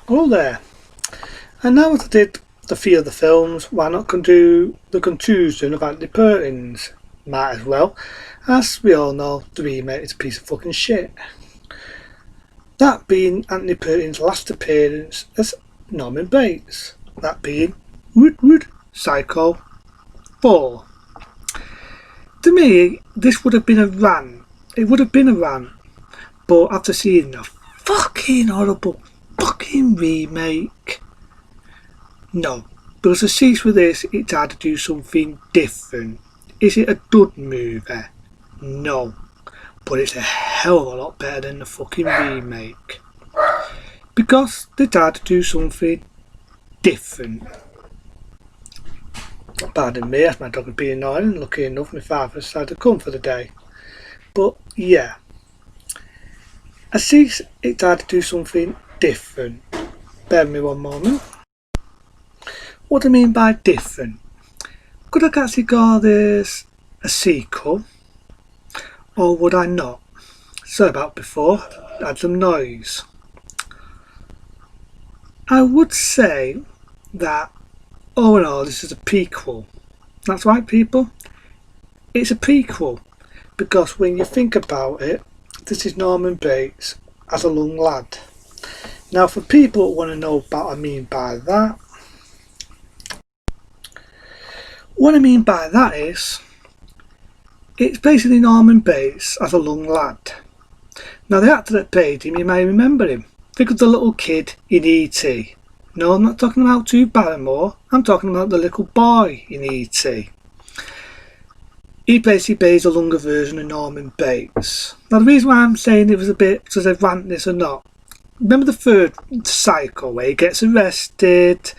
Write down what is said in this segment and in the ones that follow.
Hello there. And now that I did the few of the films, why not do the conclusion of Anthony Perkins? Might as well. As we all know, the remake is a piece of fucking shit. That being Anthony Perkins' last appearance as Norman Bates. That being Psycho 4. To me, this would have been a rant. It would have been a rant. But after seeing the fucking horrible fucking remake, no. Because to cease with this, it's had to do something different. Is it a dud movie? No. But it's a hell of a lot better than the fucking remake. Because they had to do something different. Pardon me, as my dog would be annoying, and lucky enough my father decided to come for the day. But yeah. I see it had to do something different. Bear with me one moment. What do I mean by different? Could I actually call this a sequel? Or would I not? Sorry about before, I had some noise. I would say that, all in all, this is a prequel. That's right, people. It's a prequel. Because when you think about it, this is Norman Bates as a young lad. Now, for people who want to know what I mean by that, is, it's basically Norman Bates as a young lad. Now, the actor that played him, you may remember him. Think of the little kid in E.T. No, I'm not talking about Drew Barrymore. I'm talking about the little boy in E.T. He basically plays a younger version of Norman Bates. Now, the reason why I'm saying it was a bit, does I rant this or not? Remember the third cycle where he gets arrested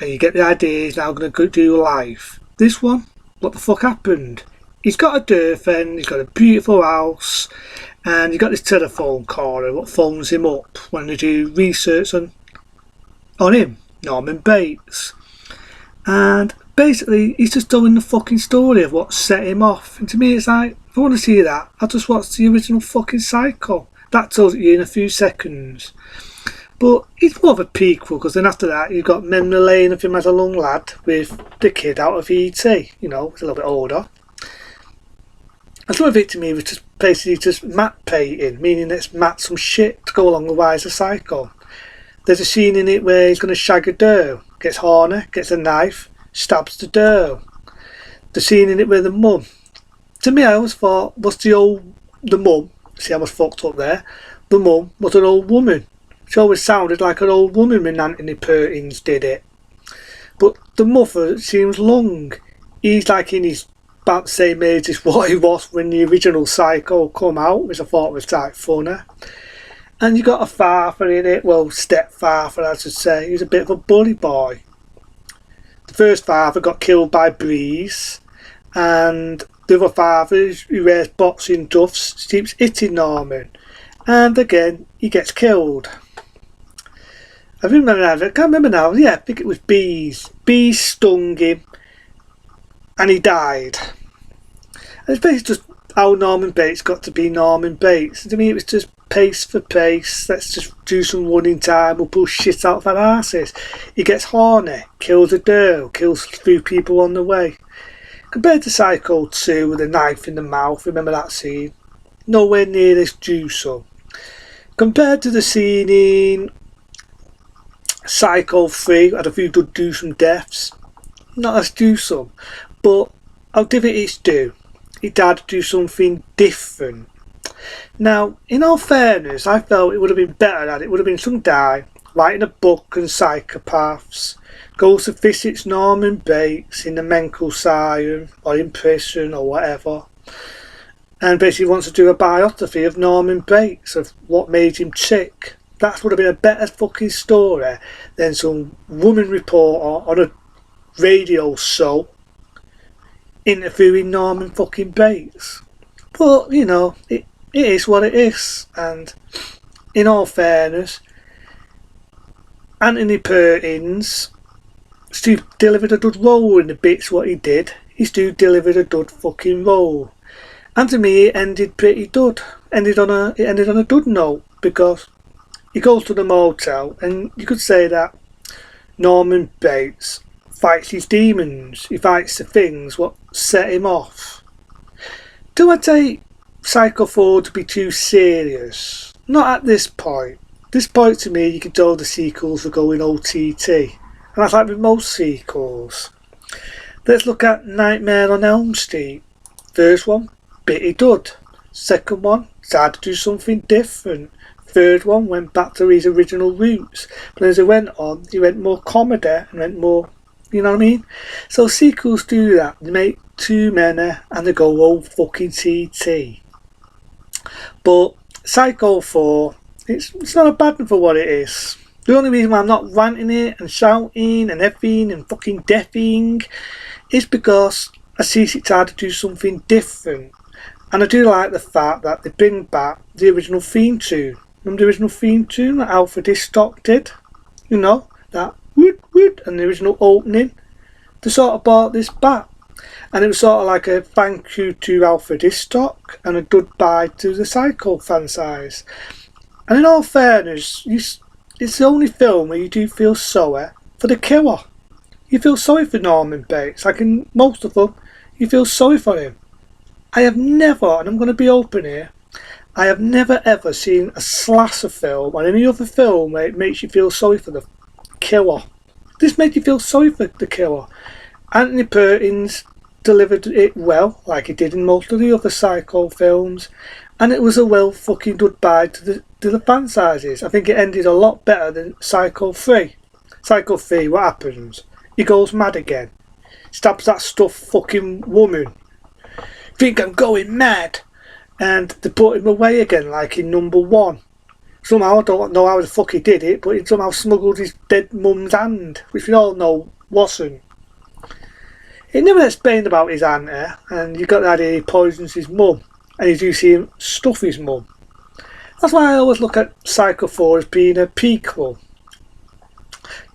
and you get the idea he's now going to do life. This one, what the fuck happened? He's got a girlfriend, he's got a beautiful house, and you've got this telephone caller what phones him up when they do research on him, Norman Bates. And basically, he's just telling the fucking story of what set him off. And to me, it's like, if I want to see that, I'll just watch the original fucking Psycho. That tells you in a few seconds. But it's more of a prequel, because then after that, you've got memory lane of him as a young lad with the kid out of E.T. You know, he's a little bit older. And some of it to me was just basically just matte painting, meaning it's matte some shit to go along with Rise of Psycho. There's a scene in it where he's going to shag a girl, gets horny, gets a knife, stabs the girl. The scene in it where the mum. To me, I always thought, the mum, see I was fucked up there, the mum was an old woman. She always sounded like an old woman when Anthony Perkins did it. But the mother seems long. He's like in his about the same age as what he was when the original Psycho come out, which I thought was quite funny. And you got a father in it, well, stepfather I should say, he's a bit of a bully boy. The first father got killed by Breeze, and the other father, who wears boxing duffs, keeps hitting Norman. And again, he gets killed. I can't remember now, yeah, I think it was Bees. Bees stung him, and he died. And it's basically just how Norman Bates got to be Norman Bates. To me, it was just pace for pace. Let's just do some running time. We'll pull shit out of our asses. He gets horny, kills a girl, kills 3 people on the way. Compared to Psycho 2 with a knife in the mouth, remember that scene? Nowhere near this gruesome. Compared to the scene in Psycho 3, had a few good gruesome deaths. Not as gruesome, but I'll give it its due. It had to do something different. Now, in all fairness, I felt it would have been better that it would have been some guy writing a book on psychopaths, goes to visit Norman Bates in the mental asylum or in prison or whatever, and basically wants to do a biography of Norman Bates, of what made him tick. That would have been a better fucking story than some woman reporter on a radio show interviewing Norman fucking Bates. But, you know, it is what it is. And in all fairness, Anthony Perkins still delivered a good role in the bits what he did. He still delivered a good fucking role. And to me, it ended pretty good. It ended on a good note, because he goes to the motel, and you could say that Norman Bates fights his demons. He fights the things what set him off. Do I take Psycho 4 to be too serious? Not at this point. This point to me, you could tell the sequels were going OTT. And that's like with most sequels. Let's look at Nightmare on Elm Street. First one, bitty dud. Second one, tried to do something different. Third one went back to his original roots. But as it went on, he went more comedy and went more, you know what I mean? So sequels do that. They make too many and they go all fucking TT. But Psycho 4, it's not a bad one for what it is. The only reason why I'm not ranting it and shouting and effing and fucking deafing is because I see it's hard to do something different. And I do like the fact that they bring back the original theme tune. Remember the original theme tune that Alfred Hitchcock did? You know, that woot woot and the original opening. They sort of brought this back. And it was sort of like a thank you to Alfred Hitchcock and a goodbye to the Psycho franchise. And in all fairness, it's the only film where you do feel sorry for the killer. You feel sorry for Norman Bates. Like in most of them, you feel sorry for him. I have never, and I'm going to be open here, I have never ever seen a slasher film or any other film where it makes you feel sorry for the killer. This made you feel sorry for the killer. Anthony Perkins delivered it well, like he did in most of the other Psycho films, and it was a well fucking goodbye to the franchises. I think it ended a lot better than Psycho 3. Psycho 3, what happens? He goes mad again. Stabs that stuffed fucking woman. Think I'm going mad? And they put him away again, like in number 1. Somehow, I don't know how the fuck he did it, but he somehow smuggled his dead mum's hand, which we all know wasn't. It never explained about his aunt, and you got the idea he poisons his mum, and you do see him stuff his mum. That's why I always look at Psycho 4 as being a prequel.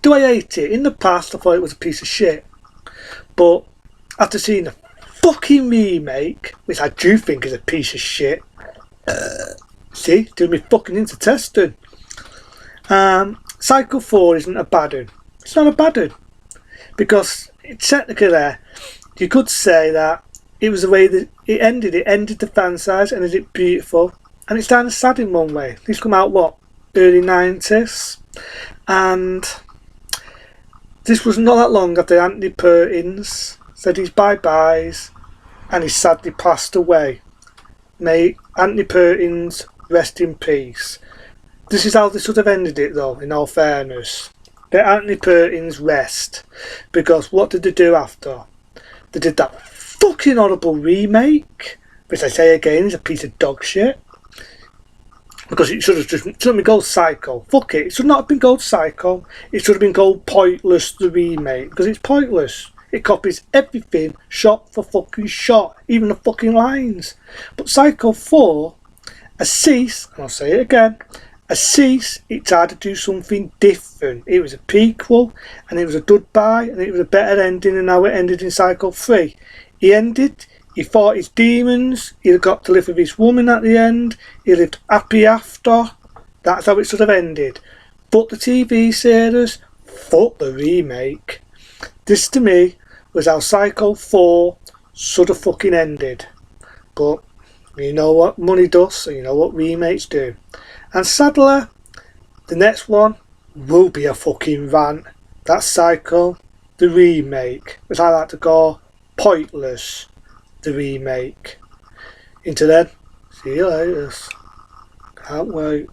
Do I hate it? In the past I thought it was a piece of shit, but after seeing the fucking remake, which I do think is a piece of shit, see, doing me fucking into testing. Psycho 4 isn't a bad one. It's not a bad one, because technically you could say that it was the way that it ended the franchise, and is it beautiful, and it's kind of sad in one way. These come out what, early 90s, and this was not that long after Anthony Perkins said his bye-byes and he sadly passed away. May Anthony Perkins rest in peace. This is how they should have ended it though, in all fairness. Let Anthony Perkins rest, because what did they do after? They did that fucking horrible remake, which I say again is a piece of dog shit. Because it should have been called Psycho. Fuck it should not have been called Psycho. It should have been called Pointless the Remake, because it's pointless. It copies everything shot for fucking shot, even the fucking lines. But Psycho 4, and I'll say it again, it tried to do something different. It was a prequel, and it was a goodbye, and it was a better ending than how it ended in Psycho 3. He fought his demons, he got to live with his woman at the end, he lived happy after. That's how it should have ended. Fuck the TV series, fuck the remake. This to me was how Psycho 4 should have fucking ended. But you know what money does, and you know what remakes do. And sadly, the next one will be a fucking rant. That's Psycho, the remake, as I like to call Pointless the Remake. Until then, see you later. Can't wait.